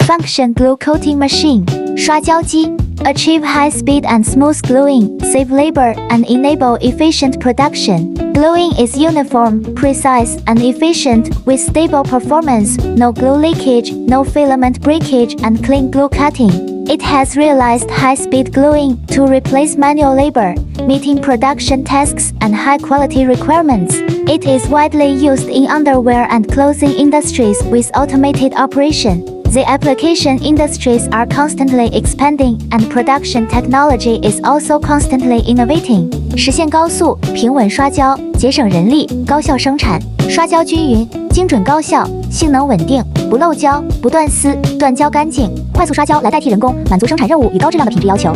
multi-function glue coating machine 刷胶机 achieve high speed and smooth gluing, save labor, and enable efficient production. Gluing is uniform, precise, and efficient, with stable performance, no glue leakage, no filament breakage, and clean glue cutting. It has realized high-speed gluing to replace manual labor, meeting production tasks and high-quality requirements. It is widely used in underwear and clothing industries with automated operation. The application industries are constantly expanding, and production technology is also constantly innovating. 实现高速、平稳刷胶，节省人力，高效生产，刷胶均匀、精准高效，性能稳定，不漏胶、不断丝，断胶干净，快速刷胶来代替人工，满足生产任务与高质量的品质要求。